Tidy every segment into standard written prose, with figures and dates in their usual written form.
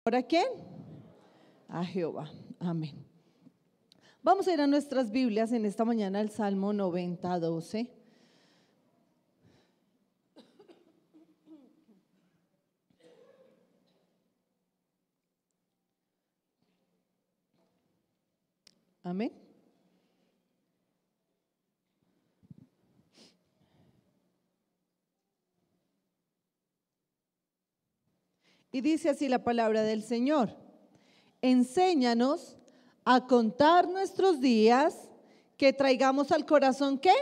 ¿Para quién? A Jehová. Amén. Vamos a ir a nuestras Biblias en esta mañana al Salmo 90, 12. Amén. Y dice así la palabra del Señor: enséñanos a contar nuestros días, que traigamos al corazón, ¿qué?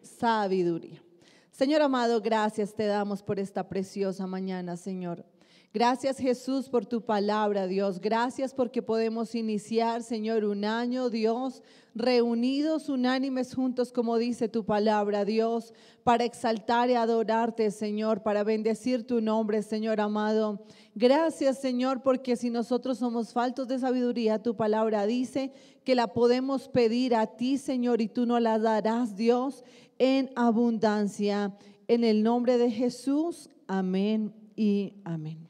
Sabiduría. Señor amado, gracias te damos por esta preciosa mañana, Señor. Gracias, Jesús, por tu palabra, Dios. Gracias porque podemos iniciar, Señor, un año, Dios, reunidos, unánimes, juntos, como dice tu palabra, Dios, para exaltar y adorarte, Señor, para bendecir tu nombre, Señor amado. Gracias, Señor, porque si nosotros somos faltos de sabiduría, tu palabra dice que la podemos pedir a ti, Señor, y tú nos la darás, Dios, en abundancia. En el nombre de Jesús, amén y amén.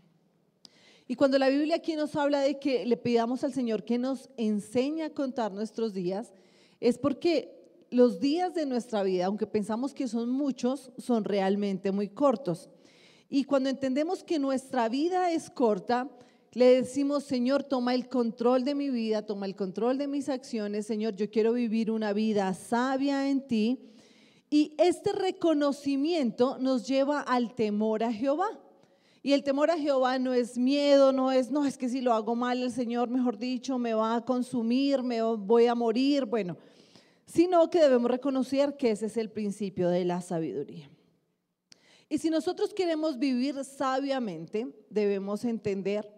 Y cuando la Biblia aquí nos habla de que le pidamos al Señor que nos enseñe a contar nuestros días, es porque los días de nuestra vida, aunque pensamos que son muchos, son realmente muy cortos. Y cuando entendemos que nuestra vida es corta, le decimos: Señor, toma el control de mi vida, toma el control de mis acciones. Señor, yo quiero vivir una vida sabia en ti. Y este reconocimiento nos lleva al temor a Jehová. Y el temor a Jehová no es miedo, no es que si lo hago mal el Señor, mejor dicho, me va a consumir, me voy a morir, bueno, sino que debemos reconocer que ese es el principio de la sabiduría. Y si nosotros queremos vivir sabiamente, debemos entender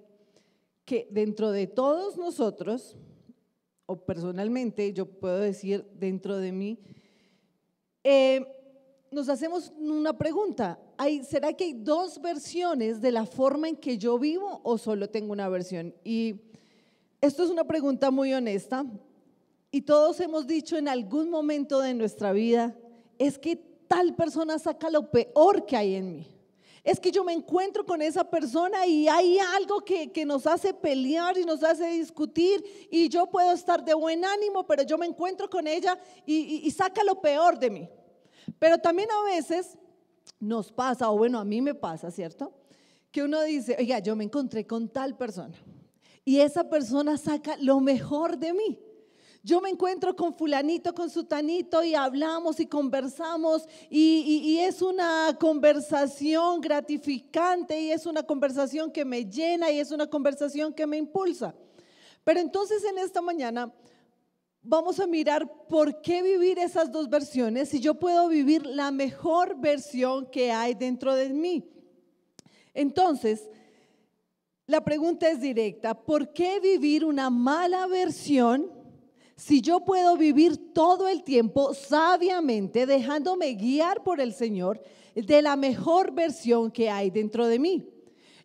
que dentro de todos nosotros, o personalmente yo puedo decir dentro de mí, nos hacemos una pregunta: ¿será que hay dos versiones de la forma en que yo vivo o solo tengo una versión? Y esto es una pregunta muy honesta, y todos hemos dicho en algún momento de nuestra vida: es que tal persona saca lo peor que hay en mí. Es que yo me encuentro con esa persona y hay algo que nos hace pelear y nos hace discutir, y yo puedo estar de buen ánimo, pero yo me encuentro con ella y saca lo peor de mí. Pero también a veces nos pasa, o bueno, a mí me pasa, ¿cierto? Que uno dice: oiga, yo me encontré con tal persona y esa persona saca lo mejor de mí. Yo me encuentro con fulanito, con sutanito, y hablamos y conversamos y es una conversación gratificante, y es una conversación que me llena, y es una conversación que me impulsa. Pero entonces en esta mañana vamos a mirar por qué vivir esas dos versiones si yo puedo vivir la mejor versión que hay dentro de mí. Entonces, la pregunta es directa: ¿por qué vivir una mala versión si yo puedo vivir todo el tiempo sabiamente, dejándome guiar por el Señor de la mejor versión que hay dentro de mí?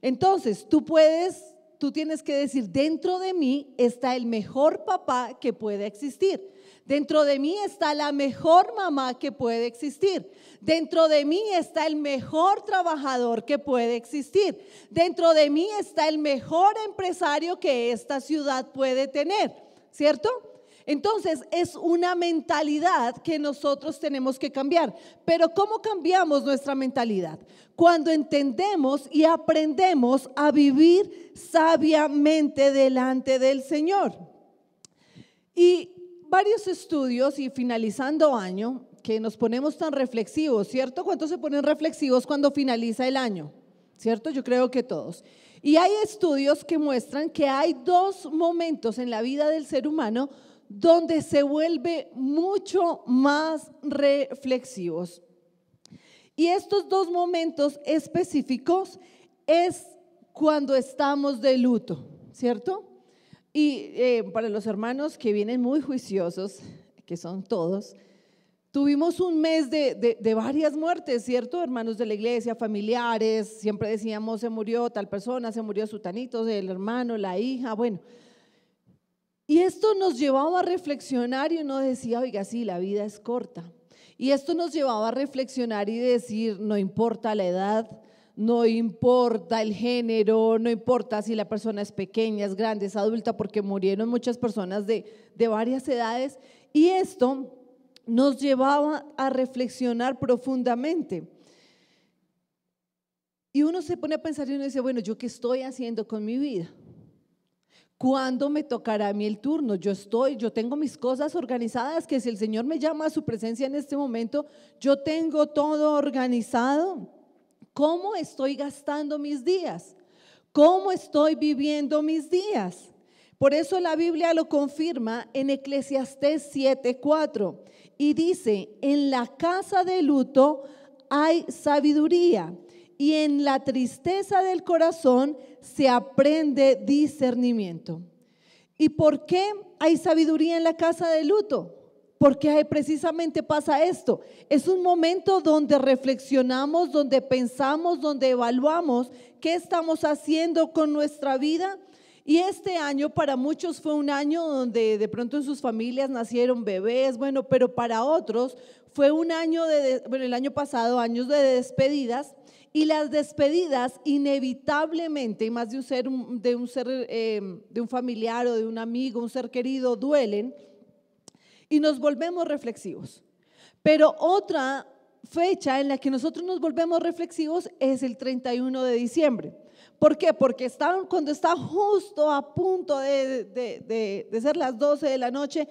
Entonces, tú tienes que decir: dentro de mí está el mejor papá que puede existir. Dentro de mí está la mejor mamá que puede existir. Dentro de mí está el mejor trabajador que puede existir. Dentro de mí está el mejor empresario que esta ciudad puede tener, ¿cierto? Entonces es una mentalidad que nosotros tenemos que cambiar. Pero ¿cómo cambiamos nuestra mentalidad? Cuando entendemos y aprendemos a vivir sabiamente delante del Señor. Y varios estudios, y finalizando año, que nos ponemos tan reflexivos, ¿cierto? ¿Cuántos se ponen reflexivos cuando finaliza el año? ¿Cierto? Yo creo que todos. Y hay estudios que muestran que hay dos momentos en la vida del ser humano donde se vuelve mucho más reflexivos. Y estos dos momentos específicos es cuando estamos de luto, ¿cierto? Y para los hermanos que vienen muy juiciosos, que son todos, tuvimos un mes de varias muertes, ¿cierto? Hermanos de la iglesia, familiares, siempre decíamos: se murió tal persona, se murió sutanito, el hermano, la hija, bueno. Y esto nos llevaba a reflexionar, y uno decía: oiga, sí, la vida es corta. Y esto nos llevaba a reflexionar y decir: no importa la edad, no importa el género, no importa si la persona es pequeña, es grande, es adulta, porque murieron muchas personas de varias edades, y esto nos llevaba a reflexionar profundamente. Y uno se pone a pensar y uno dice, bueno, ¿yo qué estoy haciendo con mi vida? ¿Cuándo me tocará a mí el turno? Yo tengo mis cosas organizadas, que si el Señor me llama a su presencia en este momento, yo tengo todo organizado. ¿Cómo estoy gastando mis días? ¿Cómo estoy viviendo mis días? Por eso la Biblia lo confirma en Eclesiastés 7:4 y dice, en la casa de luto hay sabiduría y en la tristeza del corazón se aprende discernimiento. ¿Y por qué hay sabiduría en la casa de luto? Porque precisamente pasa esto. Es un momento donde reflexionamos, donde pensamos, donde evaluamos qué estamos haciendo con nuestra vida. Y este año para muchos fue un año donde de pronto en sus familias nacieron bebés, bueno, pero para otros fue un año el año pasado, años de despedidas. Y las despedidas inevitablemente, y más de un familiar o de un amigo, un ser querido, duelen y nos volvemos reflexivos. Pero otra fecha en la que nosotros nos volvemos reflexivos es el 31 de diciembre. ¿Por qué? Porque cuando está justo a punto de ser las 12 de la noche,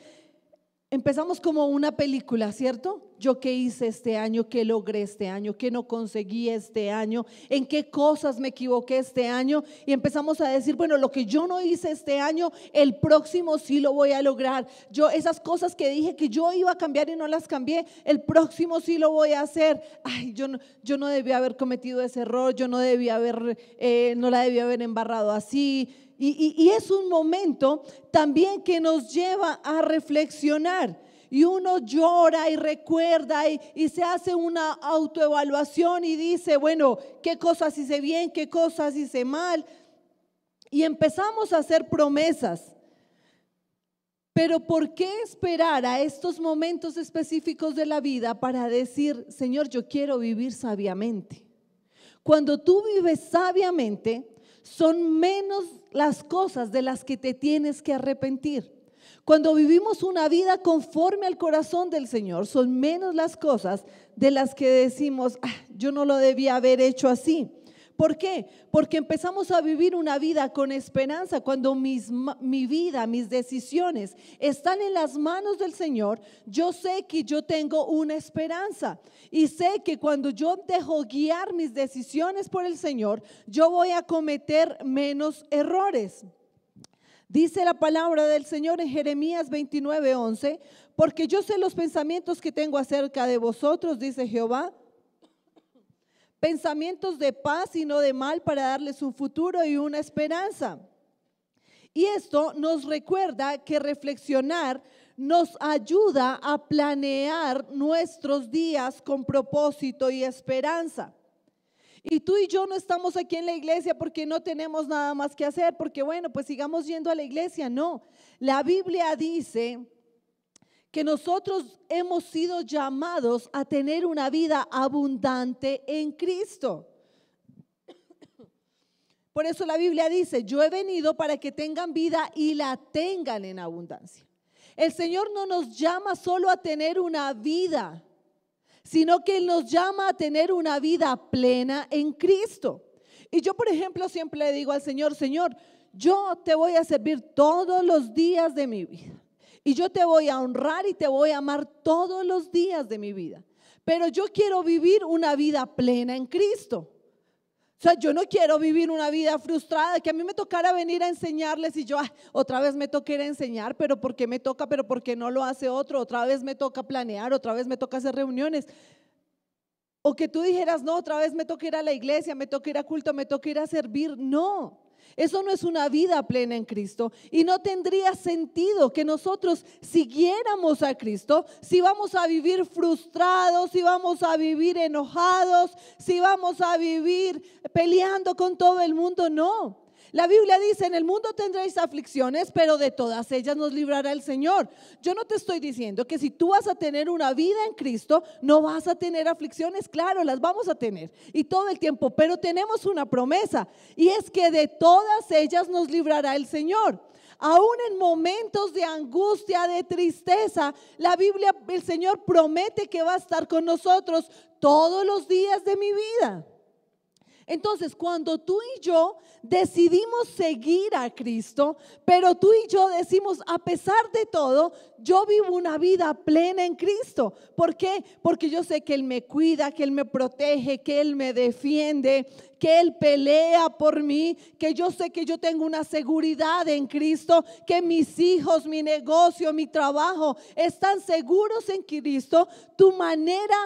empezamos como una película, ¿cierto? Yo qué hice este año, qué logré este año, qué no conseguí este año, en qué cosas me equivoqué este año, y empezamos a decir, bueno, lo que yo no hice este año, el próximo sí lo voy a lograr. Esas cosas que dije que yo iba a cambiar y no las cambié, el próximo sí lo voy a hacer. Ay, yo no debía haber cometido ese error, yo no la debía haber embarrado así. Y es un momento también que nos lleva a reflexionar, y uno llora y recuerda y se hace una autoevaluación y dice, bueno, qué cosas hice bien, qué cosas hice mal, y empezamos a hacer promesas. Pero ¿por qué esperar a estos momentos específicos de la vida para decir, Señor, yo quiero vivir sabiamente? Cuando tú vives sabiamente, son menos las cosas de las que te tienes que arrepentir. Cuando vivimos una vida conforme al corazón del Señor, son menos las cosas de las que decimos, yo no lo debía haber hecho así. ¿Por qué? Porque empezamos a vivir una vida con esperanza. Cuando mi vida, mis decisiones están en las manos del Señor, yo sé que yo tengo una esperanza, y sé que cuando yo dejo guiar mis decisiones por el Señor, yo voy a cometer menos errores. Dice la palabra del Señor en Jeremías 29:11, porque yo sé los pensamientos que tengo acerca de vosotros, dice Jehová, pensamientos de paz y no de mal, para darles un futuro y una esperanza. Y esto nos recuerda que reflexionar nos ayuda a planear nuestros días con propósito y esperanza. Y tú y yo no estamos aquí en la iglesia porque no tenemos nada más que hacer, porque bueno, pues sigamos yendo a la iglesia. No, la Biblia dice que nosotros hemos sido llamados a tener una vida abundante en Cristo. Por eso la Biblia dice, yo he venido para que tengan vida y la tengan en abundancia. El Señor no nos llama solo a tener una vida, sino que Él nos llama a tener una vida plena en Cristo. Y yo, por ejemplo, siempre le digo al Señor, Señor, yo te voy a servir todos los días de mi vida. Y yo te voy a honrar y te voy a amar todos los días de mi vida. Pero yo quiero vivir una vida plena en Cristo. O sea, yo no quiero vivir una vida frustrada, que a mí me tocara venir a enseñarles y yo, otra vez me toca ir a enseñar, pero ¿por qué me toca? Pero ¿por qué no lo hace otro? Otra vez me toca planear, otra vez me toca hacer reuniones. O que tú dijeras, no, otra vez me toca ir a la iglesia, me toca ir a culto, me toca ir a servir. No. Eso no es una vida plena en Cristo, y no tendría sentido que nosotros siguiéramos a Cristo si vamos a vivir frustrados, si vamos a vivir enojados, si vamos a vivir peleando con todo el mundo. No, La Biblia dice, en el mundo tendréis aflicciones, pero de todas ellas nos librará el Señor. Yo no te estoy diciendo que si tú vas a tener una vida en Cristo, no vas a tener aflicciones. Claro, las vamos a tener y todo el tiempo, pero tenemos una promesa y es que de todas ellas nos librará el Señor. Aún en momentos de angustia, de tristeza, la Biblia, el Señor promete que va a estar con nosotros todos los días de mi vida. Entonces, cuando tú y yo decidimos seguir a Cristo, pero tú y yo decimos, a pesar de todo, yo vivo una vida plena en Cristo. ¿Por qué? Porque yo sé que Él me cuida, que Él me protege, que Él me defiende, que Él pelea por mí, que yo sé que yo tengo una seguridad en Cristo, que mis hijos, mi negocio, mi trabajo están seguros en Cristo. Tu manera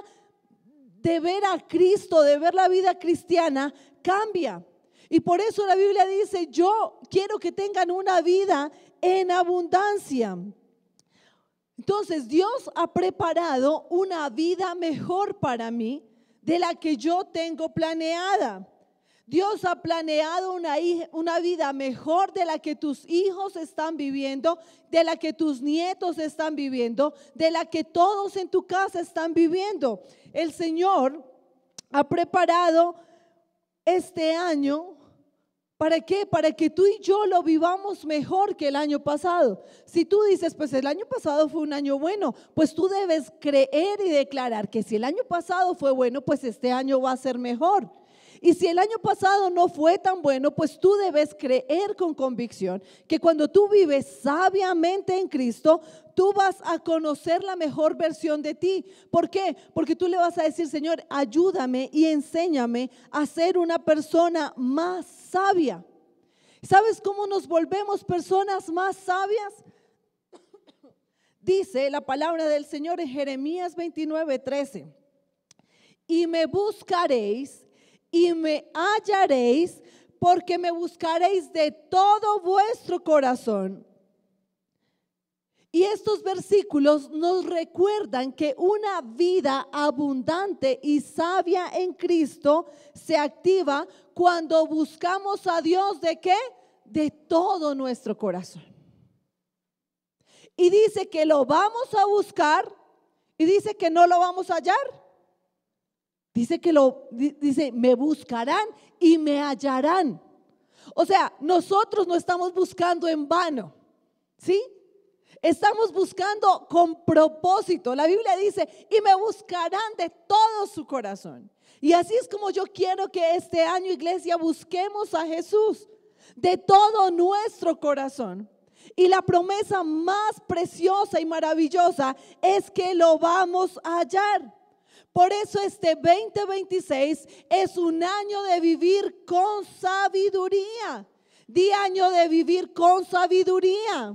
de ver a Cristo, de ver la vida cristiana, cambia. Y por eso la Biblia dice, yo quiero que tengan una vida en abundancia. Entonces Dios ha preparado una vida mejor para mí de la que yo tengo planeada. Dios ha planeado una vida mejor de la que tus hijos están viviendo, de la que tus nietos están viviendo, de la que todos en tu casa están viviendo. El Señor ha preparado este año, ¿para qué? Para que tú y yo lo vivamos mejor que el año pasado. Si tú dices, pues el año pasado fue un año bueno, pues tú debes creer y declarar que si el año pasado fue bueno, pues este año va a ser mejor. Y si el año pasado no fue tan bueno, pues tú debes creer con convicción que cuando tú vives sabiamente en Cristo, tú vas a conocer la mejor versión de ti. ¿Por qué? Porque tú le vas a decir, Señor, ayúdame y enséñame a ser una persona más sabia. ¿Sabes cómo nos volvemos personas más sabias? Dice la palabra del Señor en Jeremías 29:13. Y me buscaréis y me hallaréis, porque me buscaréis de todo vuestro corazón. Y estos versículos nos recuerdan que una vida abundante y sabia en Cristo se activa cuando buscamos a Dios ¿de qué? De todo nuestro corazón. Y dice que lo vamos a buscar y dice que no lo vamos a hallar. Dice, me buscarán y me hallarán. O sea, nosotros no estamos buscando en vano, ¿sí? Estamos buscando con propósito. La Biblia dice, y me buscarán de todo su corazón. Y así es como yo quiero que este año, iglesia, busquemos a Jesús de todo nuestro corazón. Y la promesa más preciosa y maravillosa es que lo vamos a hallar. Por eso este 2026 es un año de vivir con sabiduría. Di año de vivir con sabiduría.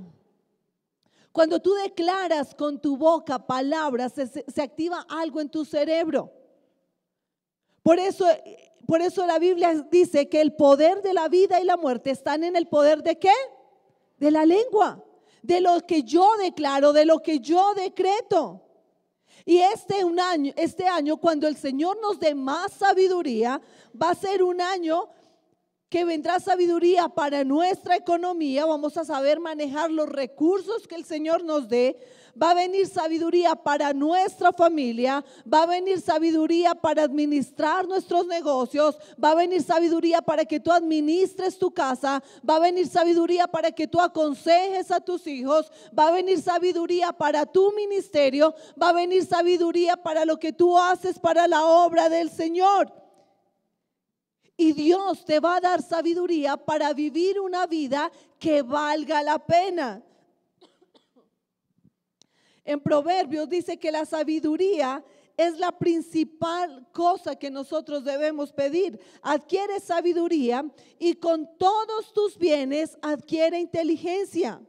Cuando tú declaras con tu boca palabras, se activa algo en tu cerebro. Por eso la Biblia dice que el poder de la vida y la muerte están en el poder ¿de qué? De la lengua, de lo que yo declaro, de lo que yo decreto. Y este año, cuando el Señor nos dé más sabiduría, va a ser un año que vendrá sabiduría para nuestra economía. Vamos a saber manejar los recursos que el Señor nos dé. Va a venir sabiduría para nuestra familia. Va a venir sabiduría para administrar nuestros negocios. Va a venir sabiduría para que tú administres tu casa. Va a venir sabiduría para que tú aconsejes a tus hijos. Va a venir sabiduría para tu ministerio. Va a venir sabiduría para lo que tú haces para la obra del Señor. Y Dios te va a dar sabiduría para vivir una vida que valga la pena. En Proverbios dice que la sabiduría es la principal cosa que nosotros debemos pedir. Adquiere sabiduría y con todos tus bienes adquiere inteligencia.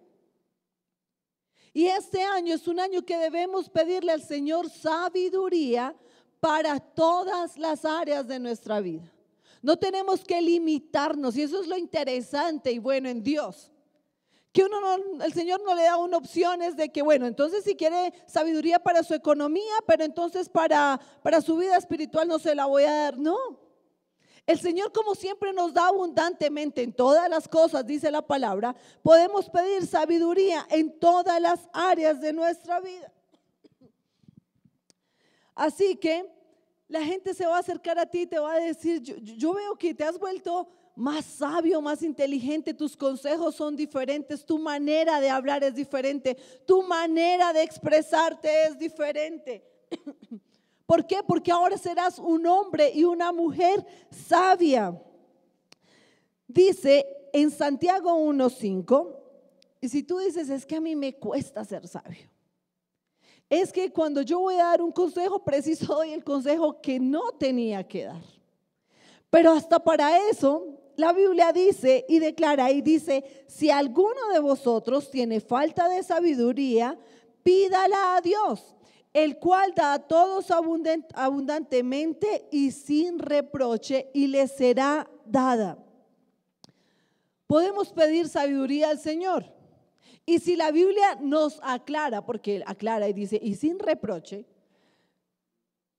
Y este año es un año que debemos pedirle al Señor sabiduría para todas las áreas de nuestra vida. No tenemos que limitarnos, y eso es lo interesante y bueno en Dios. Que el Señor no le da una opciones de que, bueno, entonces si quiere sabiduría para su economía, pero entonces para su vida espiritual no se la voy a dar. No, El Señor, como siempre, nos da abundantemente en todas las cosas, dice la palabra. Podemos pedir sabiduría en todas las áreas de nuestra vida. Así que la gente se va a acercar a ti y te va a decir, yo veo que te has vuelto más sabio, más inteligente, tus consejos son diferentes, tu manera de hablar es diferente, tu manera de expresarte es diferente. ¿Por qué? Porque ahora serás un hombre y una mujer sabia. Dice en Santiago 1:5, y si tú dices, es que a mí me cuesta ser sabio, es que cuando yo voy a dar un consejo, preciso doy el consejo que no tenía que dar. Pero hasta para eso, la Biblia dice y declara y dice, si alguno de vosotros tiene falta de sabiduría, pídala a Dios, el cual da a todos abundantemente y sin reproche, y le será dada. Podemos pedir sabiduría al Señor. Y si la Biblia nos aclara, porque aclara y dice, y sin reproche,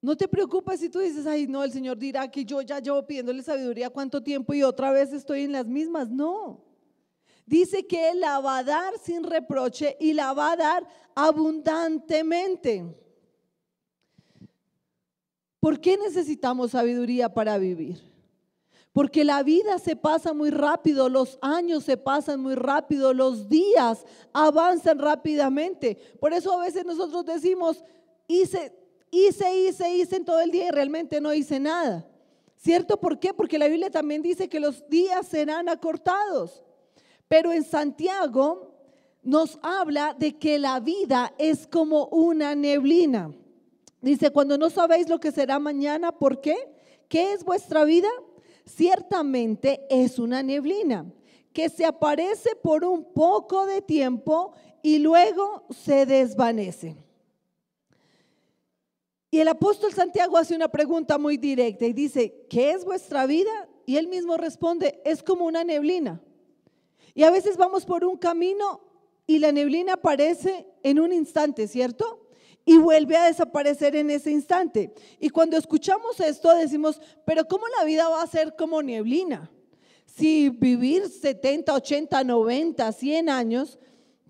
no te preocupes si tú dices, ay no, el Señor dirá que yo ya llevo pidiéndole sabiduría cuánto tiempo y otra vez estoy en las mismas. No. Dice que Él la va a dar sin reproche y la va a dar abundantemente. ¿Por qué necesitamos sabiduría para vivir? Porque la vida se pasa muy rápido, los años se pasan muy rápido, los días avanzan rápidamente. Por eso a veces nosotros decimos, hice en todo el día y realmente no hice nada. ¿Cierto? ¿Por qué? Porque la Biblia también dice que los días serán acortados. Pero en Santiago nos habla de que la vida es como una neblina. Dice, cuando no sabéis lo que será mañana, ¿por qué? ¿Qué es vuestra vida? Ciertamente es una neblina que se aparece por un poco de tiempo y luego se desvanece. Y el apóstol Santiago hace una pregunta muy directa y dice, ¿qué es vuestra vida? Y él mismo responde, es como una neblina. Y a veces vamos por un camino y la neblina aparece en un instante, ¿cierto? Y vuelve a desaparecer en ese instante. Y cuando escuchamos esto decimos, pero ¿cómo la vida va a ser como neblina? Si vivir 70, 80, 90, 100 años,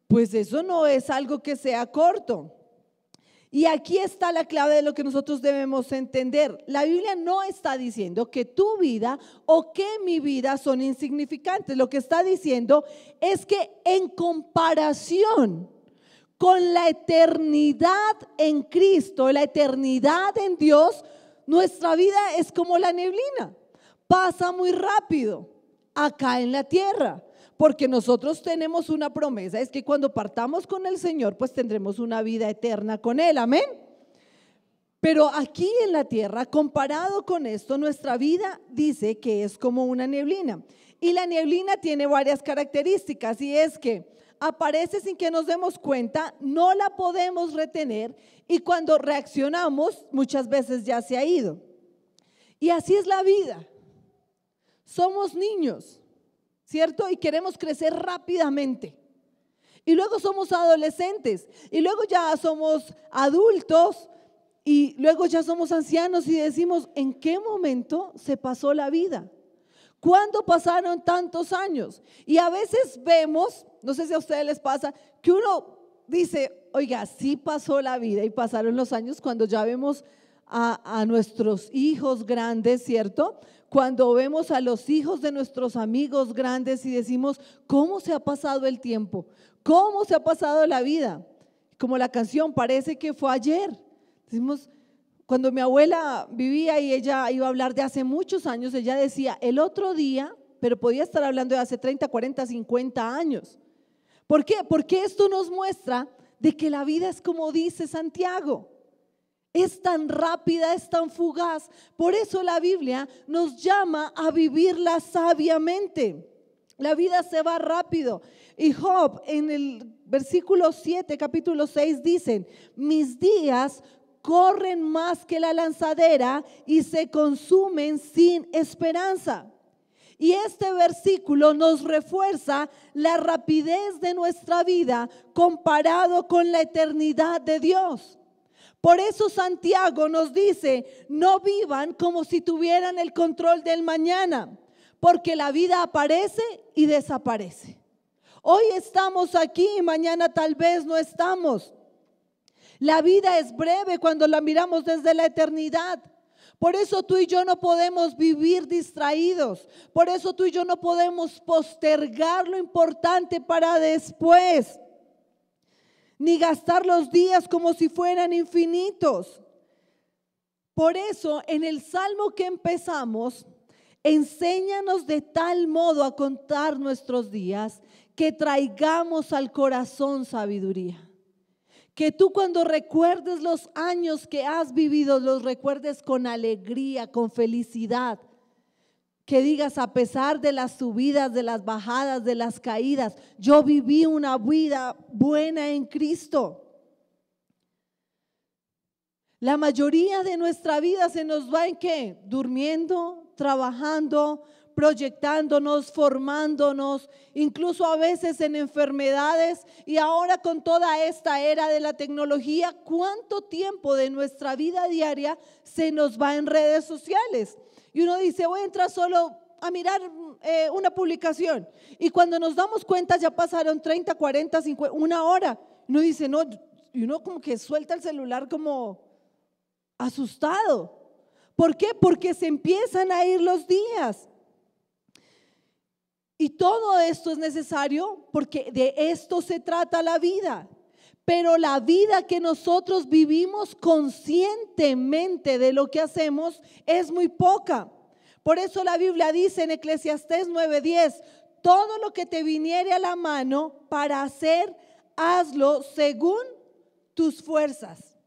pues eso no es algo que sea corto. Y aquí está la clave de lo que nosotros debemos entender. La Biblia no está diciendo que tu vida o que mi vida son insignificantes. Lo que está diciendo es que en comparación con la eternidad en Cristo, la eternidad en Dios, nuestra vida es como la neblina. Pasa muy rápido acá en la tierra. Porque nosotros tenemos una promesa, es que cuando partamos con el Señor, pues tendremos una vida eterna con Él, amén. Pero aquí en la tierra, comparado con esto, nuestra vida dice que es como una neblina. Y la neblina tiene varias características, y es que aparece sin que nos demos cuenta, no la podemos retener, y cuando reaccionamos, muchas veces ya se ha ido. Y así es la vida. Somos niños, ¿cierto? Y queremos crecer rápidamente. Y luego somos adolescentes. Y luego ya somos adultos. Y luego ya somos ancianos y decimos, ¿en qué momento se pasó la vida? ¿Cuándo pasaron tantos años? Y a veces vemos, no sé si a ustedes les pasa, que uno dice, oiga, sí pasó la vida y pasaron los años cuando ya vemos a nuestros hijos grandes, ¿cierto? Cuando vemos a los hijos de nuestros amigos grandes y decimos, ¿cómo se ha pasado el tiempo? ¿Cómo se ha pasado la vida? Como la canción, parece que fue ayer. Decimos, cuando mi abuela vivía y ella iba a hablar de hace muchos años, ella decía, el otro día, pero podía estar hablando de hace 30, 40, 50 años. ¿Por qué? Porque esto nos muestra de que la vida es como dice Santiago. Es tan rápida, es tan fugaz. Por eso la Biblia nos llama a vivirla sabiamente. La vida se va rápido. Y Job en el versículo 7, capítulo 6 dicen, mis días corren más que la lanzadera y se consumen sin esperanza. Y este versículo nos refuerza la rapidez de nuestra vida comparado con la eternidad de Dios. Por eso Santiago nos dice, no vivan como si tuvieran el control del mañana, porque la vida aparece y desaparece. Hoy estamos aquí y mañana tal vez no estamos. La vida es breve cuando la miramos desde la eternidad. Por eso tú y yo no podemos vivir distraídos. Por eso tú y yo no podemos postergar lo importante para después, ni gastar los días como si fueran infinitos. Por eso en el salmo que empezamos, enséñanos de tal modo a contar nuestros días que traigamos al corazón sabiduría. Que tú cuando recuerdes los años que has vivido, los recuerdes con alegría, con felicidad. Que digas, a pesar de las subidas, de las bajadas, de las caídas, yo viví una vida buena en Cristo. La mayoría de nuestra vida se nos va en ¿qué? Durmiendo, trabajando, proyectándonos, formándonos, incluso a veces en enfermedades. Y ahora con toda esta era de la tecnología, ¿cuánto tiempo de nuestra vida diaria se nos va en redes sociales? Y uno dice, voy a entrar solo a mirar una publicación. Y cuando nos damos cuenta ya pasaron 30, 40, 50, una hora. Uno dice, no, y uno como que suelta el celular como asustado. ¿Por qué? Porque se empiezan a ir los días. Y todo esto es necesario porque de esto se trata la vida. Pero la vida que nosotros vivimos conscientemente de lo que hacemos es muy poca. Por eso la Biblia dice en Eclesiastés 9:10, todo lo que te viniere a la mano para hacer, hazlo según tus fuerzas.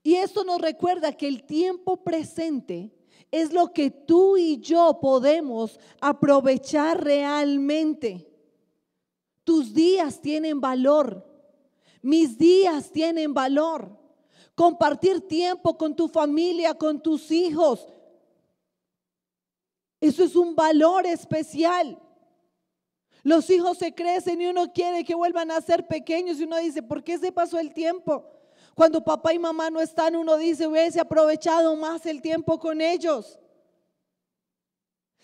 Y esto nos recuerda que el tiempo presente es lo que tú y yo podemos aprovechar realmente. Tus días tienen valor, mis días tienen valor. Compartir tiempo con tu familia, con tus hijos, eso es un valor especial. Los hijos se crecen y uno quiere que vuelvan a ser pequeños y uno dice, ¿por qué se pasó el tiempo? Cuando papá y mamá no están, uno dice, hubiese aprovechado más el tiempo con ellos.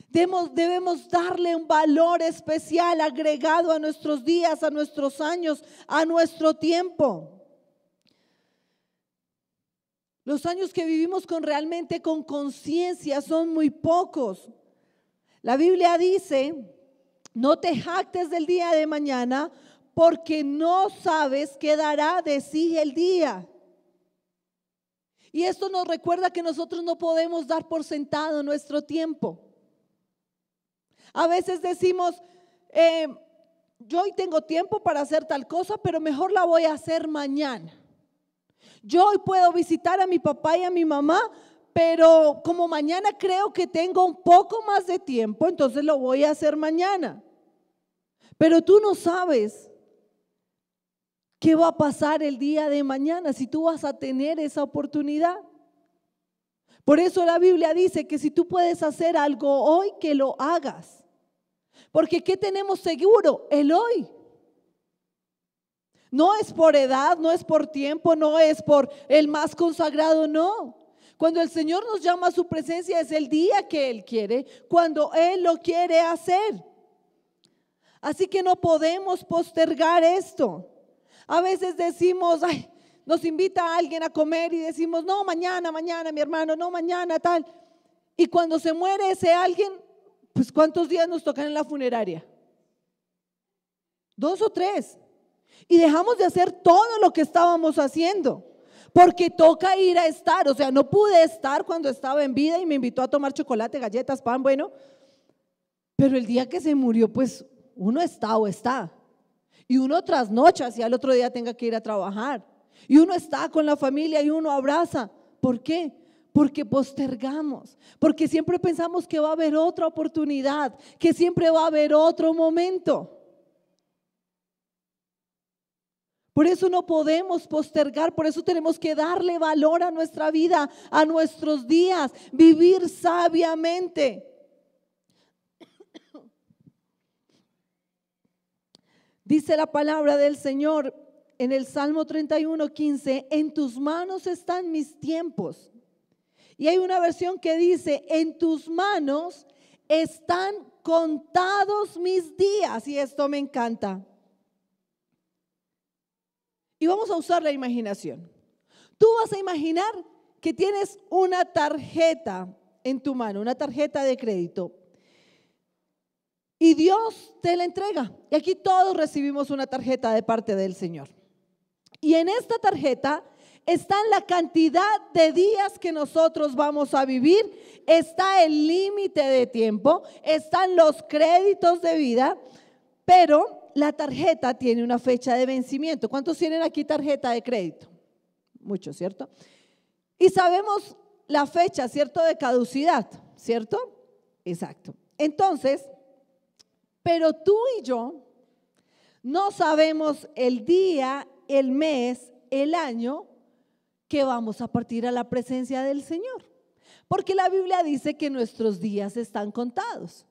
Debemos darle un valor especial agregado a nuestros días, a nuestros años, a nuestro tiempo. Los años que vivimos realmente con conciencia son muy pocos. La Biblia dice, no te jactes del día de mañana porque no sabes qué dará de sí el día. Y esto nos recuerda que nosotros no podemos dar por sentado nuestro tiempo. A veces decimos, yo hoy tengo tiempo para hacer tal cosa, pero mejor la voy a hacer mañana. Yo hoy puedo visitar a mi papá y a mi mamá, pero como mañana creo que tengo un poco más de tiempo, entonces lo voy a hacer mañana. Pero tú no sabes qué va a pasar el día de mañana, si tú vas a tener esa oportunidad. Por eso la Biblia dice que si tú puedes hacer algo hoy, que lo hagas. Porque ¿qué tenemos seguro? El hoy. No es por edad, no es por tiempo, no es por el más consagrado, no. Cuando el Señor nos llama a su presencia es el día que Él quiere, cuando Él lo quiere hacer. Así que no podemos postergar esto. A veces decimos, ay, nos invita a alguien a comer y decimos, no, mañana, mi hermano, no, mañana, tal. Y cuando se muere ese alguien, pues ¿cuántos días nos tocan en la funeraria? 2 o 3. Y dejamos de hacer todo lo que estábamos haciendo, porque toca ir a estar. O sea, no pude estar cuando estaba en vida y me invitó a tomar chocolate, galletas, pan, bueno. Pero el día que se murió, pues uno está o está. Y uno trasnocha si al otro día tenga que ir a trabajar. Y uno está con la familia y uno abraza. ¿Por qué? Porque postergamos, porque siempre pensamos que va a haber otra oportunidad, que siempre va a haber otro momento. Por eso no podemos postergar, por eso tenemos que darle valor a nuestra vida, a nuestros días, vivir sabiamente. Dice la palabra del Señor en el Salmo 31:15, en tus manos están mis tiempos. Y hay una versión que dice, en tus manos están contados mis días. Y esto me encanta. Y vamos a usar la imaginación. Tú vas a imaginar que tienes una tarjeta en tu mano, una tarjeta de crédito. Y Dios te la entrega. Y aquí todos recibimos una tarjeta de parte del Señor. Y en esta tarjeta está la cantidad de días que nosotros vamos a vivir, está el límite de tiempo, están los créditos de vida, pero la tarjeta tiene una fecha de vencimiento. ¿Cuántos tienen aquí tarjeta de crédito? Muchos, ¿cierto? Y sabemos la fecha, ¿cierto? De caducidad, ¿cierto? Exacto. Entonces, pero tú y yo no sabemos el día, el mes, el año que vamos a partir a la presencia del Señor. Porque la Biblia dice que nuestros días están contados.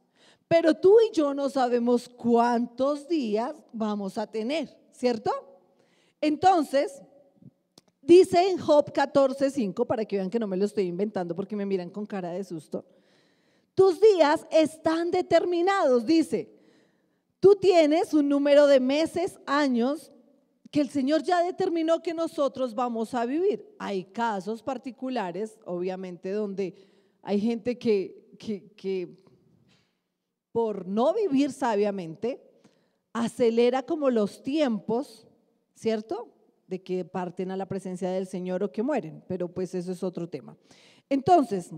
Pero tú y yo no sabemos cuántos días vamos a tener, ¿cierto? Entonces, dice en Job 14:5, para que vean que no me lo estoy inventando porque me miran con cara de susto. Tus días están determinados, dice. Tú tienes un número de meses, años, que el Señor ya determinó que nosotros vamos a vivir. Hay casos particulares, obviamente, donde hay gente que por no vivir sabiamente, acelera como los tiempos, ¿cierto? De que parten a la presencia del Señor o que mueren, pero pues eso es otro tema. Entonces,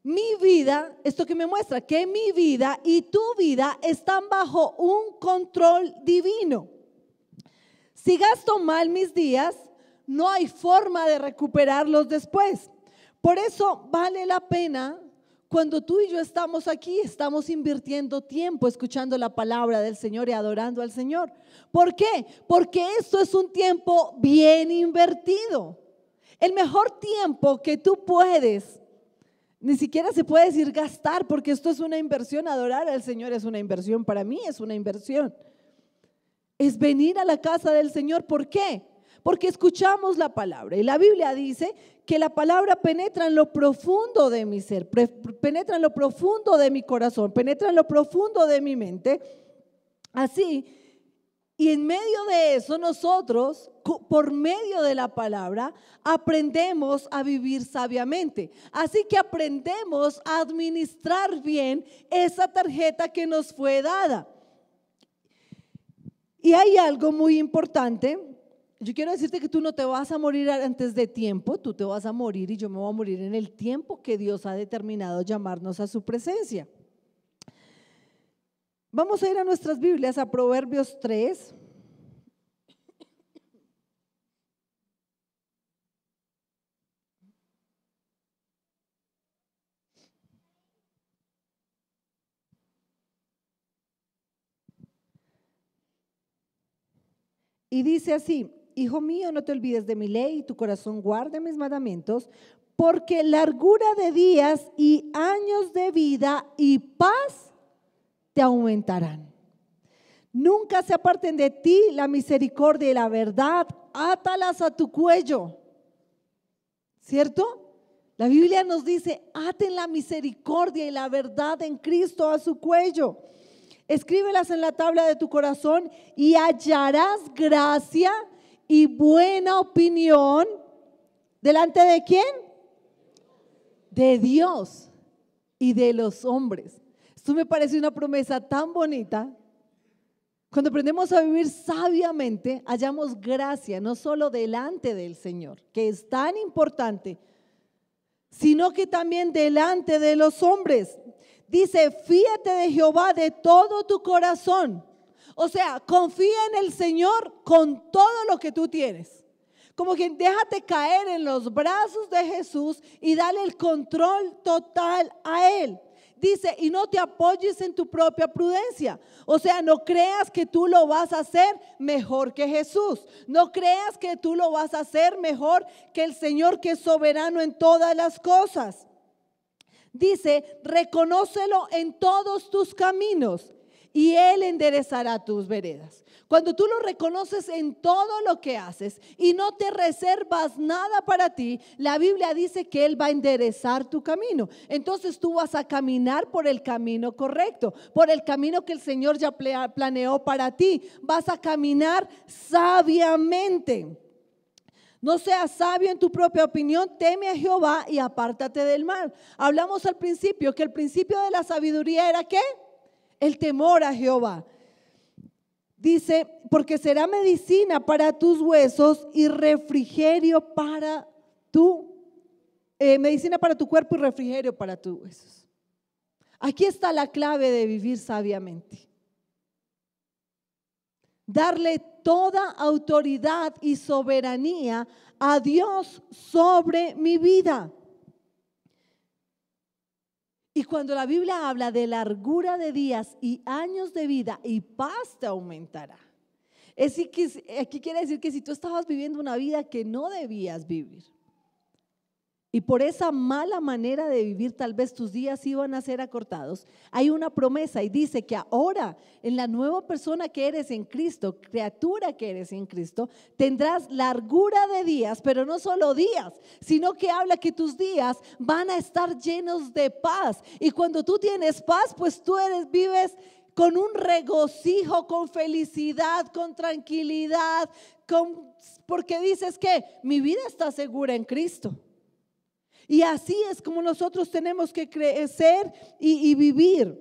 mi vida, esto que me muestra que mi vida y tu vida están bajo un control divino. Si gasto mal mis días, no hay forma de recuperarlos después. Por eso vale la pena, cuando tú y yo estamos aquí, estamos invirtiendo tiempo escuchando la palabra del Señor y adorando al Señor. ¿Por qué? Porque esto es un tiempo bien invertido. El mejor tiempo que tú puedes, ni siquiera se puede decir gastar, porque esto es una inversión. Adorar al Señor es una inversión, para mí es una inversión. Es venir a la casa del Señor. ¿Por qué? Porque escuchamos la palabra y la Biblia dice que la palabra penetra en lo profundo de mi ser, penetra en lo profundo de mi corazón, penetra en lo profundo de mi mente. Así, y en medio de eso nosotros, por medio de la palabra, aprendemos a vivir sabiamente. Así que aprendemos a administrar bien esa tarjeta que nos fue dada. Y hay algo muy importante. Yo quiero decirte que tú no te vas a morir antes de tiempo, tú te vas a morir y yo me voy a morir en el tiempo que Dios ha determinado llamarnos a su presencia. Vamos a ir a nuestras Biblias, a Proverbios 3. Y dice así: Hijo mío, no te olvides de mi ley y tu corazón guarde mis mandamientos, porque largura de días y años de vida y paz te aumentarán. Nunca se aparten de ti la misericordia y la verdad, átalas a tu cuello. ¿Cierto? La Biblia nos dice, aten la misericordia y la verdad en Cristo a su cuello. Escríbelas en la tabla de tu corazón y hallarás gracia y buena opinión. ¿Delante de quién? De Dios y de los hombres. Esto me parece una promesa tan bonita. Cuando aprendemos a vivir sabiamente, hallamos gracia no solo delante del Señor, que es tan importante, sino que también delante de los hombres. Dice, fíate de Jehová de todo tu corazón. O sea, confía en el Señor con todo lo que tú tienes. Como que déjate caer en los brazos de Jesús y dale el control total a Él. Dice, y no te apoyes en tu propia prudencia. O sea, no creas que tú lo vas a hacer mejor que Jesús. No creas que tú lo vas a hacer mejor que el Señor, que es soberano en todas las cosas. Dice, reconócelo en todos tus caminos y Él enderezará tus veredas. Cuando tú lo reconoces en todo lo que haces y no te reservas nada para ti, la Biblia dice que Él va a enderezar tu camino. Entonces tú vas a caminar por el camino correcto, por el camino que el Señor ya planeó para ti. Vas a caminar sabiamente. No seas sabio en tu propia opinión, teme a Jehová y apártate del mal. Hablamos al principio que el principio de la sabiduría era ¿qué? El temor a Jehová. Dice, porque será medicina para tus huesos y refrigerio para medicina para tu cuerpo y refrigerio para tus huesos. Aquí está la clave de vivir sabiamente. Darle toda autoridad y soberanía a Dios sobre mi vida. Y cuando la Biblia habla de largura de días y años de vida y paz te aumentará. Aquí quiere decir que si tú estabas viviendo una vida que no debías vivir y por esa mala manera de vivir tal vez tus días iban a ser acortados, hay una promesa y dice que ahora en la nueva persona que eres en Cristo, criatura que eres en Cristo, tendrás largura de días, pero no solo días, sino que habla que tus días van a estar llenos de paz. Y cuando tú tienes paz, pues tú vives con un regocijo, con felicidad, con tranquilidad, porque dices que mi vida está segura en Cristo. Y así es como nosotros tenemos que crecer y vivir.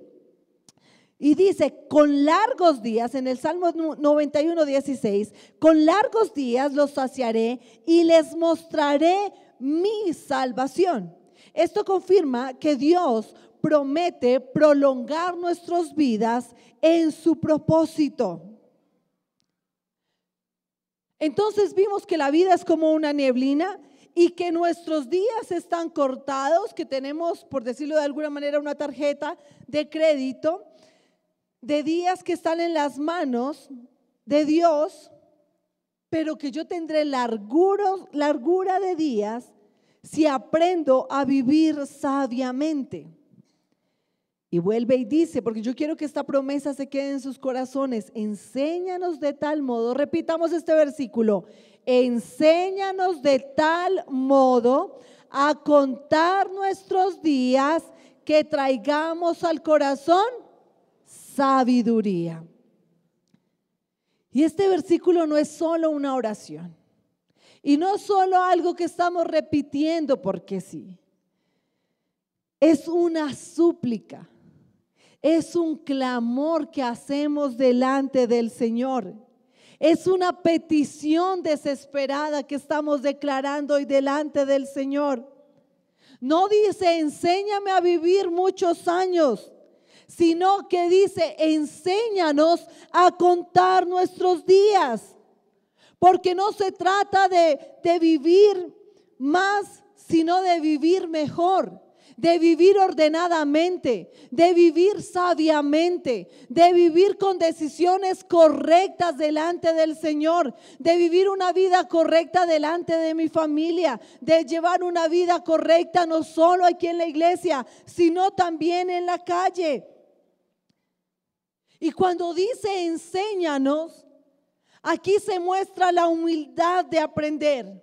Y dice, con largos días, en el Salmo 91:16, con largos días los saciaré y les mostraré mi salvación. Esto confirma que Dios promete prolongar nuestras vidas en su propósito. Entonces vimos que la vida es como una neblina y que nuestros días están cortados, que tenemos, por decirlo de alguna manera, una tarjeta de crédito de días que están en las manos de Dios, pero que yo tendré largura de días si aprendo a vivir sabiamente. Y vuelve y dice, porque yo quiero que esta promesa se quede en sus corazones, enséñanos de tal modo, repitamos este versículo, enséñanos de tal modo a contar nuestros días que traigamos al corazón sabiduría. Y este versículo no es solo una oración y no solo algo que estamos repitiendo porque sí, es una súplica. Es un clamor que hacemos delante del Señor. Es una petición desesperada que estamos declarando hoy delante del Señor. No dice, enséñame a vivir muchos años, sino que dice, enséñanos a contar nuestros días. Porque no se trata de vivir más, sino de vivir mejor. De vivir ordenadamente, de vivir sabiamente, de vivir con decisiones correctas delante del Señor, de vivir una vida correcta delante de mi familia, de llevar una vida correcta no solo aquí en la iglesia, sino también en la calle. Y cuando dice enséñanos, aquí se muestra la humildad de aprender.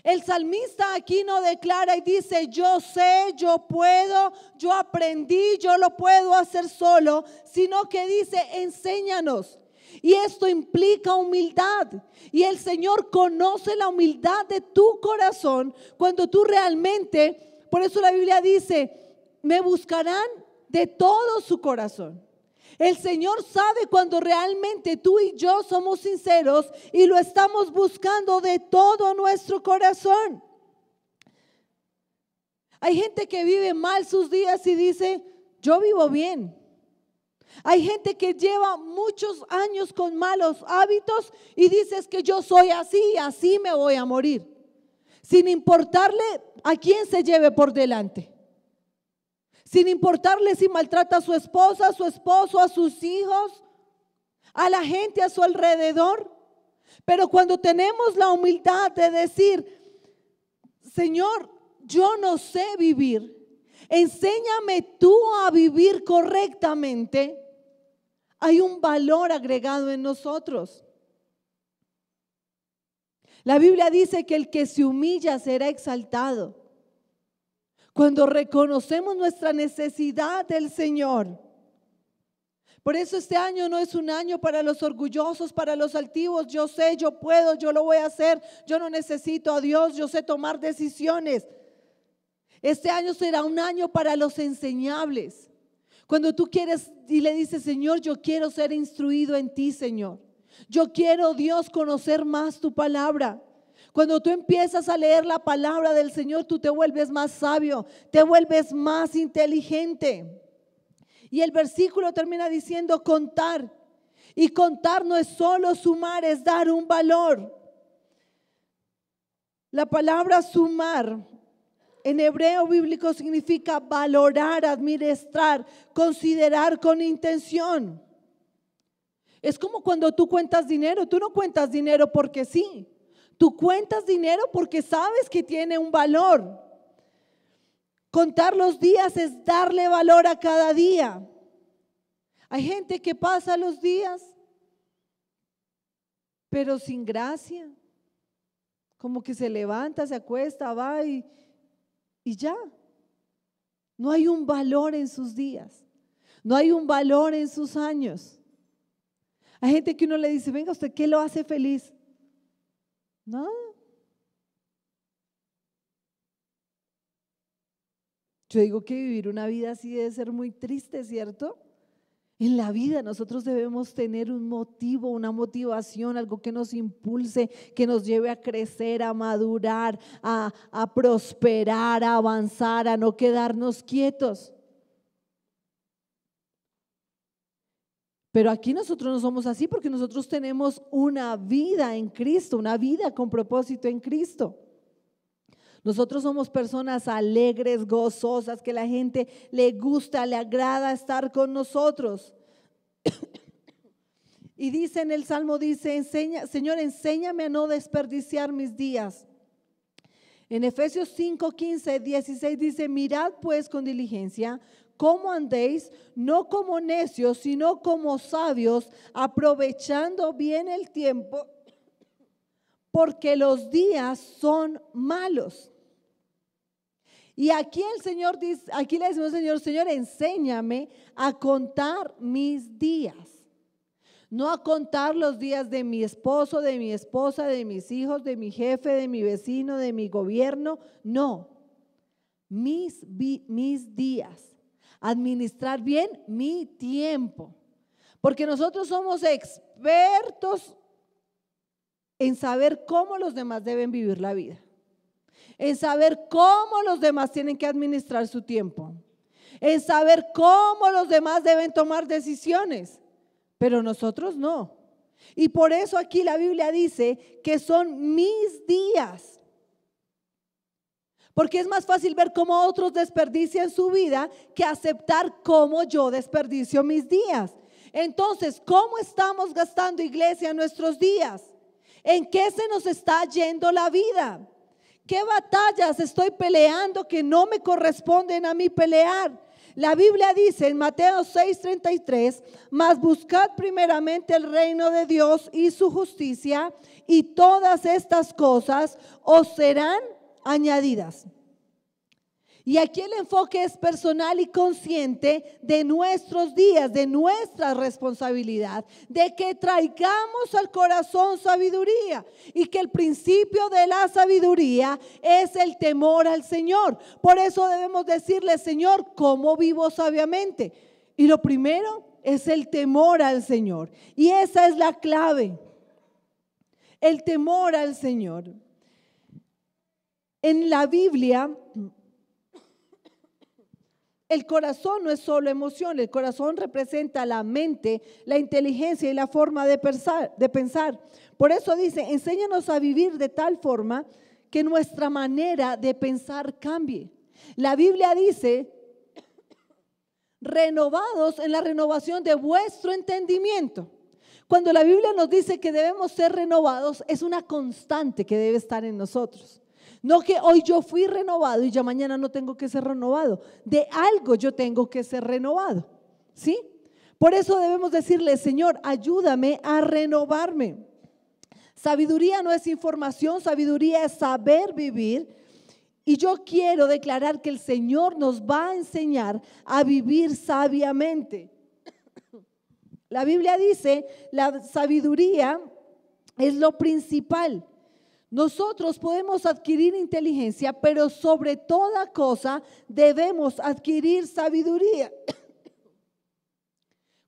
El salmista aquí no declara y dice, yo sé, yo puedo, yo aprendí, yo lo puedo hacer solo, sino que dice, enséñanos. Y esto implica humildad. Y el Señor conoce la humildad de tu corazón cuando tú realmente, por eso la Biblia dice, me buscarán de todo su corazón. El Señor sabe cuando realmente tú y yo somos sinceros y lo estamos buscando de todo nuestro corazón. Hay gente que vive mal sus días y dice, yo vivo bien. Hay gente que lleva muchos años con malos hábitos y dice, es que yo soy así, así me voy a morir. Sin importarle a quién se lleve por delante. Sin importarle si maltrata a su esposa, a su esposo, a sus hijos, a la gente a su alrededor. Pero cuando tenemos la humildad de decir, Señor, yo no sé vivir, enséñame tú a vivir correctamente. Hay un valor agregado en nosotros. La Biblia dice que el que se humilla será exaltado. Cuando reconocemos nuestra necesidad del Señor. Por eso este año no es un año para los orgullosos, para los altivos. Yo sé, yo puedo, yo lo voy a hacer. Yo no necesito a Dios, yo sé tomar decisiones. Este año será un año para los enseñables. Cuando tú quieres y le dices, Señor, yo quiero ser instruido en ti, Señor. Yo quiero, Dios, conocer más tu palabra. Cuando tú empiezas a leer la palabra del Señor, tú te vuelves más sabio, te vuelves más inteligente. Y el versículo termina diciendo contar. Y contar no es solo sumar, es dar un valor. La palabra sumar en hebreo bíblico significa valorar, administrar, considerar con intención. Es como cuando tú cuentas dinero. Tú no cuentas dinero porque sí. Tú cuentas dinero porque sabes que tiene un valor. Contar los días es darle valor a cada día. Hay gente que pasa los días, pero sin gracia. Como que se levanta, se acuesta, va y ya. No hay un valor en sus días. No hay un valor en sus años. Hay gente que uno le dice, venga, ¿usted qué lo hace feliz? Nada. Yo digo que vivir una vida así debe ser muy triste, ¿cierto? En la vida nosotros debemos tener un motivo, una motivación, algo que nos impulse, que nos lleve a crecer, a madurar, a prosperar, a avanzar, a no quedarnos quietos. Pero aquí nosotros no somos así porque nosotros tenemos una vida en Cristo, una vida con propósito en Cristo. Nosotros somos personas alegres, gozosas, que la gente le gusta, le agrada estar con nosotros. Y dice en el Salmo, dice, Señor, enséñame a no desperdiciar mis días. En Efesios 5, 15, 16 dice, mirad pues con diligencia cómo andéis, no como necios, sino como sabios, aprovechando bien el tiempo, porque los días son malos. Y aquí el Señor dice, aquí le decimos al Señor, Señor, enséñame a contar mis días. No a contar los días de mi esposo, de mi esposa, de mis hijos, de mi jefe, de mi vecino, de mi gobierno. No, mis días. Administrar bien mi tiempo. Porque nosotros somos expertos en saber cómo los demás deben vivir la vida. En saber cómo los demás tienen que administrar su tiempo. En saber cómo los demás deben tomar decisiones. Pero nosotros no. Y por eso aquí la Biblia dice que son mis días. Porque es más fácil ver cómo otros desperdician su vida que aceptar cómo yo desperdicio mis días. Entonces, ¿cómo estamos gastando, iglesia, nuestros días? ¿En qué se nos está yendo la vida? ¿Qué batallas estoy peleando que no me corresponden a mí pelear? La Biblia dice en Mateo 6:33, mas buscad primeramente el reino de Dios y su justicia, y todas estas cosas os serán añadidas. Y aquí el enfoque es personal y consciente de nuestros días, de nuestra responsabilidad, de que traigamos al corazón sabiduría y que el principio de la sabiduría es el temor al Señor. Por eso debemos decirle, Señor, ¿cómo vivo sabiamente? Y lo primero es el temor al Señor. Y esa es la clave, el temor al Señor. En la Biblia, el corazón no es solo emoción, el corazón representa la mente, la inteligencia y la forma de pensar. Por eso dice, enséñanos a vivir de tal forma que nuestra manera de pensar cambie. La Biblia dice, renovados en la renovación de vuestro entendimiento. Cuando la Biblia nos dice que debemos ser renovados, es una constante que debe estar en nosotros. No que hoy yo fui renovado y ya mañana no tengo que ser renovado. De algo yo tengo que ser renovado, ¿sí? Por eso debemos decirle: Señor, ayúdame a renovarme. Sabiduría no es información, sabiduría es saber vivir. Y yo quiero declarar que el Señor nos va a enseñar a vivir sabiamente. La Biblia dice: la sabiduría es lo principal. Nosotros podemos adquirir inteligencia, pero sobre toda cosa debemos adquirir sabiduría.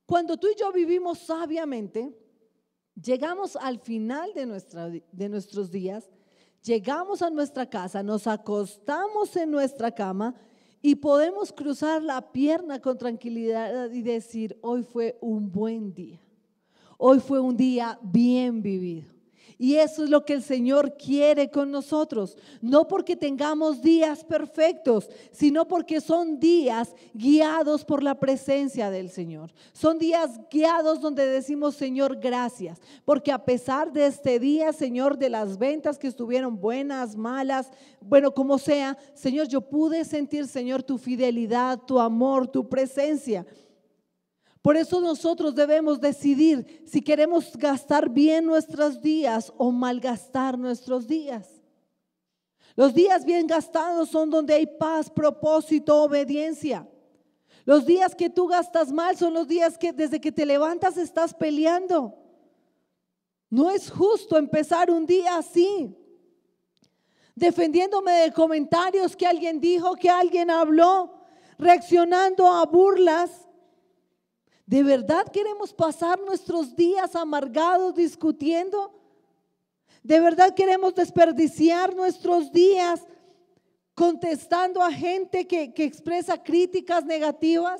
Cuando tú y yo vivimos sabiamente, llegamos al final de nuestros días, llegamos a nuestra casa, nos acostamos en nuestra cama y podemos cruzar la pierna con tranquilidad y decir: hoy fue un buen día, hoy fue un día bien vivido. Y eso es lo que el Señor quiere con nosotros, no porque tengamos días perfectos, sino porque son días guiados por la presencia del Señor. Son días guiados donde decimos: Señor, gracias, porque a pesar de este día, Señor, de las ventas que estuvieron buenas, malas, bueno, como sea, Señor, yo pude sentir, Señor, tu fidelidad, tu amor, tu presencia. Por eso nosotros debemos decidir si queremos gastar bien nuestros días o malgastar nuestros días. Los días bien gastados son donde hay paz, propósito, obediencia. Los días que tú gastas mal son los días que desde que te levantas estás peleando. No es justo empezar un día así, defendiéndome de comentarios que alguien dijo, que alguien habló, reaccionando a burlas. ¿De verdad queremos pasar nuestros días amargados discutiendo? ¿De verdad queremos desperdiciar nuestros días contestando a gente que expresa críticas negativas?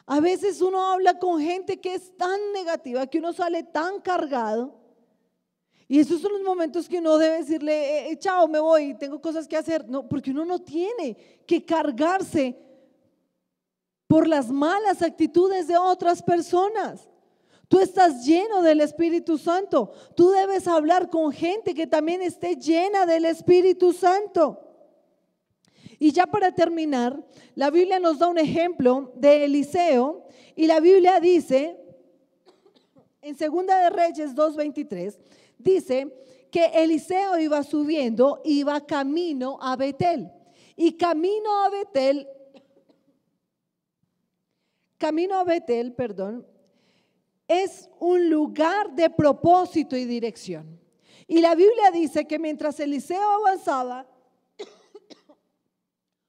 A veces uno habla con gente que es tan negativa, que uno sale tan cargado. Y esos son los momentos que uno debe decirle: chao, me voy, tengo cosas que hacer. No, porque uno no tiene que cargarse por las malas actitudes de otras personas. Tú estás lleno del Espíritu Santo. Tú debes hablar con gente que también esté llena del Espíritu Santo. Y ya para terminar, la Biblia nos da un ejemplo de Eliseo, y la Biblia dice en 2 de Reyes 2:23, dice que Eliseo iba subiendo, iba camino a Betel, y camino a Betel, es un lugar de propósito y dirección. Y la Biblia dice que mientras Eliseo avanzaba,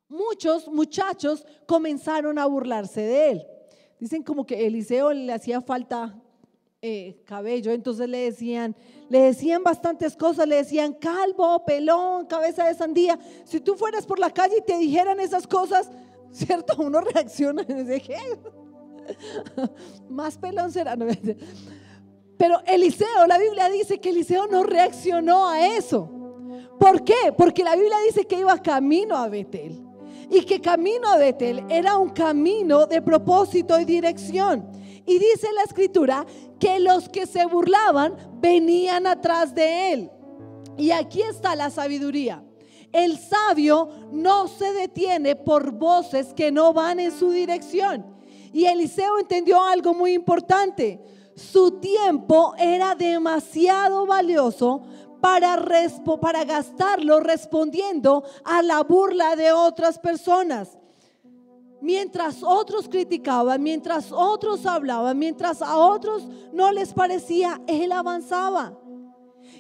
muchos muchachos comenzaron a burlarse de él. Dicen como que a Eliseo le hacía falta cabello, entonces le decían bastantes cosas, le decían: calvo, pelón, cabeza de sandía. Si tú fueras por la calle y te dijeran esas cosas, ¿cierto? Uno reacciona y dice: ¿qué? Más pelón será. Pero Eliseo, la Biblia dice que Eliseo no reaccionó a eso. ¿Por qué? Porque la Biblia dice que iba camino a Betel, y que camino a Betel era un camino de propósito y dirección. Y dice la Escritura que los que se burlaban venían atrás de él. Y aquí está la sabiduría. El sabio no se detiene por voces que no van en su dirección. Y Eliseo entendió algo muy importante: su tiempo era demasiado valioso para gastarlo respondiendo a la burla de otras personas. Mientras otros criticaban, mientras otros hablaban, mientras a otros no les parecía, él avanzaba.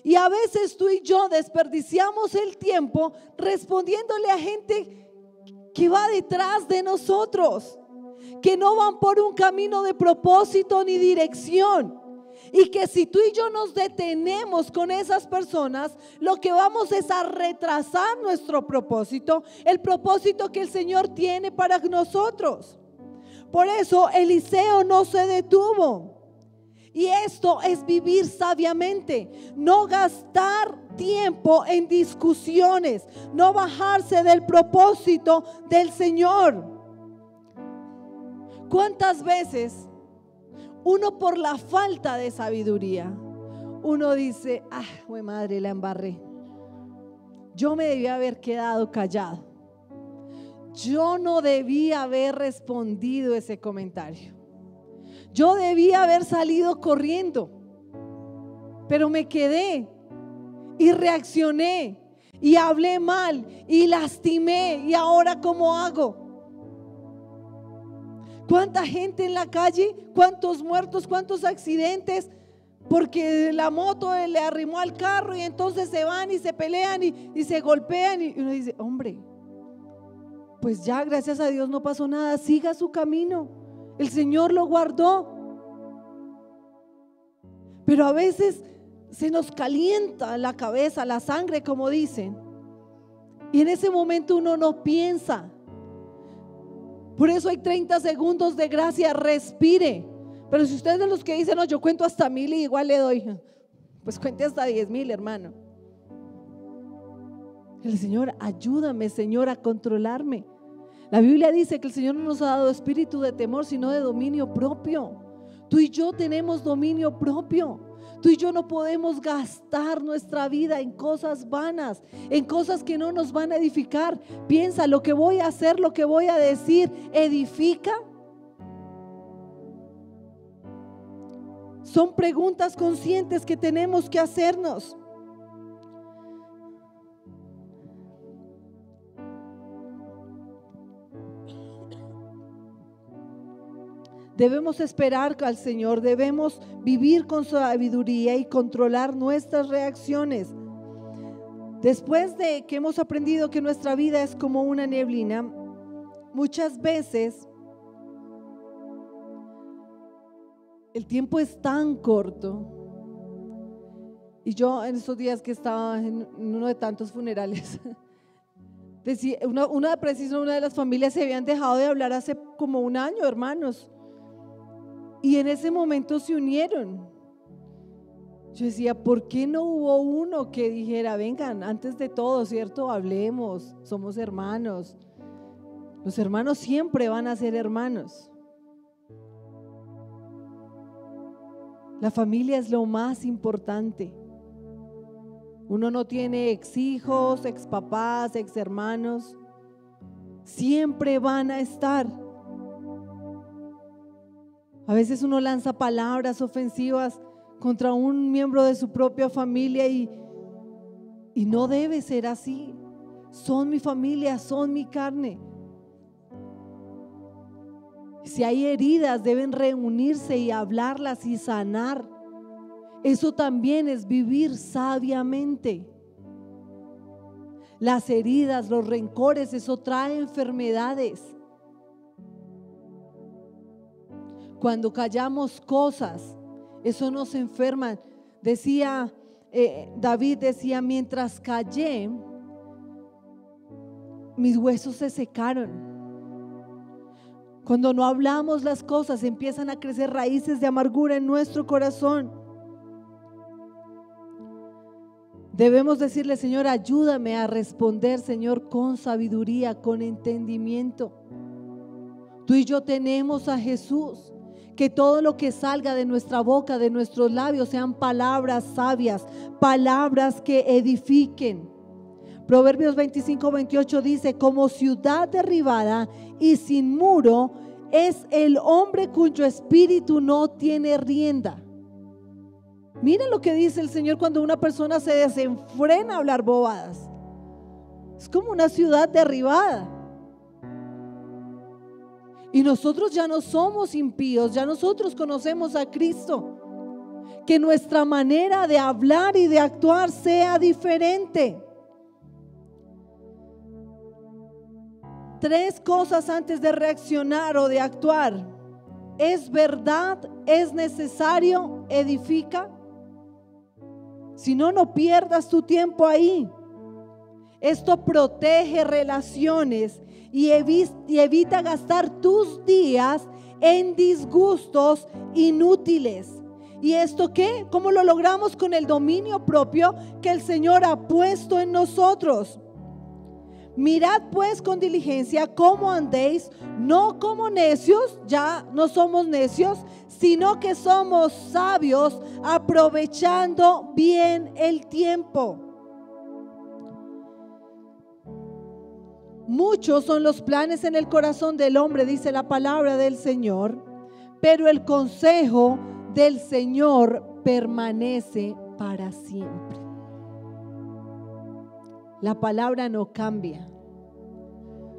Y a veces tú y yo desperdiciamos el tiempo respondiéndole a gente que va detrás de nosotros, que no van por un camino de propósito ni dirección. Y que si tú y yo nos detenemos con esas personas, lo que vamos es a retrasar nuestro propósito, el propósito que el Señor tiene para nosotros. Por eso Eliseo no se detuvo. Y esto es vivir sabiamente, no gastar tiempo en discusiones, no bajarse del propósito del Señor. ¿Cuántas veces uno, por la falta de sabiduría, uno dice: güey, madre, la embarré, yo me debía haber quedado callado, yo no debía haber respondido ese comentario. Yo debía haber salido corriendo, pero me quedé y reaccioné y hablé mal y lastimé. ¿Y ahora cómo hago? ¿Cuánta gente en la calle? ¿Cuántos muertos? ¿Cuántos accidentes? Porque la moto le arrimó al carro y entonces se van y se pelean y se golpean. Y uno dice, hombre, pues ya, gracias a Dios no pasó nada, siga su camino, el Señor lo guardó. Pero a veces se nos calienta la cabeza, la sangre, como dicen, y en ese momento uno no piensa. Por eso hay 30 segundos de gracia, respire. Pero si usted es de los que dicen, no, yo cuento hasta 1000 y igual le doy, pues cuente hasta 10,000, hermano. El Señor, ayúdame, Señor, a controlarme. La Biblia dice que el Señor no nos ha dado espíritu de temor, sino de dominio propio. Tú y yo tenemos dominio propio. Tú y yo no podemos gastar nuestra vida en cosas vanas, en cosas que no nos van a edificar. Piensa, lo que voy a hacer, lo que voy a decir, ¿edifica? Son preguntas conscientes que tenemos que hacernos. Debemos esperar al Señor, debemos vivir con sabiduría y controlar nuestras reacciones. Después de que hemos aprendido que nuestra vida es como una neblina, muchas veces el tiempo es tan corto. Y yo en estos días que estaba en uno de tantos funerales, decía, una de las familias se habían dejado de hablar hace como un año, hermanos. Y en ese momento se unieron. Yo decía, ¿por qué no hubo uno que dijera, vengan, antes de todo, ¿cierto? Hablemos, somos hermanos. Los hermanos siempre van a ser hermanos. La familia es lo más importante. Uno no tiene ex hijos, ex papás, ex hermanos. Siempre van a estar. A veces uno lanza palabras ofensivas contra un miembro de su propia familia y no debe ser así. Son mi familia, son mi carne. Si hay heridas, deben reunirse y hablarlas y sanar. Eso también es vivir sabiamente. Las heridas, los rencores, eso trae enfermedades. Cuando callamos cosas, eso nos enferma. Decía, David decía, mientras callé, mis huesos se secaron. Cuando no hablamos las cosas, empiezan a crecer raíces de amargura en nuestro corazón. Debemos decirle, Señor, ayúdame a responder, Señor, con sabiduría, con entendimiento. Tú y yo tenemos a Jesús. Que todo lo que salga de nuestra boca, de nuestros labios, sean palabras sabias, palabras que edifiquen. Proverbios 25-28 dice, como ciudad derribada y sin muro es el hombre cuyo espíritu no tiene rienda. Miren lo que dice el Señor cuando una persona se desenfrena a hablar bobadas. Es como una ciudad derribada. Y nosotros ya no somos impíos, ya nosotros conocemos a Cristo. Que nuestra manera de hablar y de actuar sea diferente. 3 cosas antes de reaccionar o de actuar. ¿Es verdad? ¿Es necesario? ¿Edifica? Si no, no pierdas tu tiempo ahí. Esto protege relaciones y evita gastar tus días en disgustos inútiles. ¿Y esto qué? ¿Cómo lo logramos? Con el dominio propio que el Señor ha puesto en nosotros. Mirad pues con diligencia cómo andéis, no como necios, ya no somos necios, sino que somos sabios, aprovechando bien el tiempo. Muchos son los planes en el corazón del hombre, dice la palabra del Señor, pero el consejo del Señor permanece para siempre. La palabra no cambia.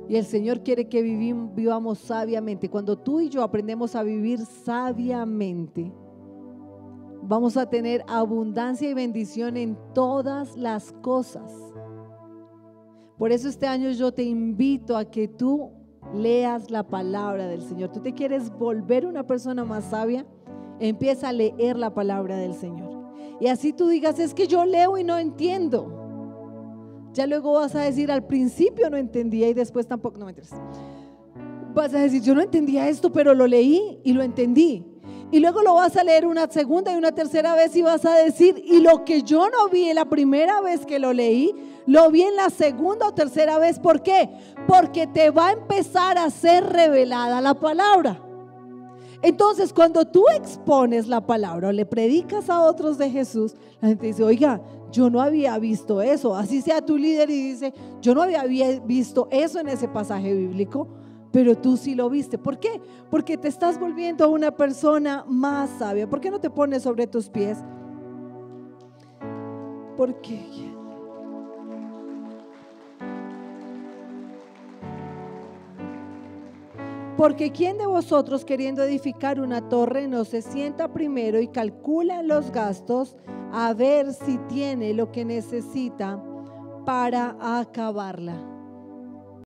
Y el Señor quiere que vivamos sabiamente. Cuando tú y yo aprendemos a vivir sabiamente, vamos a tener abundancia y bendición en todas las cosas. Por eso este año yo te invito a que tú leas la palabra del Señor. ¿Tú te quieres volver una persona más sabia? Empieza a leer la palabra del Señor. Y así tú digas, es que yo leo y no entiendo. Ya luego vas a decir, al principio no entendía y después tampoco, no me interesa. Vas a decir, yo no entendía esto, pero lo leí y lo entendí. Y luego lo vas a leer una segunda y una tercera vez y vas a decir, y lo que yo no vi la primera vez que lo leí, lo vi en la segunda o tercera vez. ¿Por qué? Porque te va a empezar a ser revelada la palabra. Entonces, cuando tú expones la palabra o le predicas a otros de Jesús, la gente dice, oiga, yo no había visto eso. Así sea tu líder y dice, yo no había visto eso en ese pasaje bíblico, pero tú sí lo viste. ¿Por qué? Porque te estás volviendo una persona más sabia. ¿Por qué no te pones sobre tus pies? Porque ¿quién de vosotros, queriendo edificar una torre, no se sienta primero y calcula los gastos a ver si tiene lo que necesita para acabarla?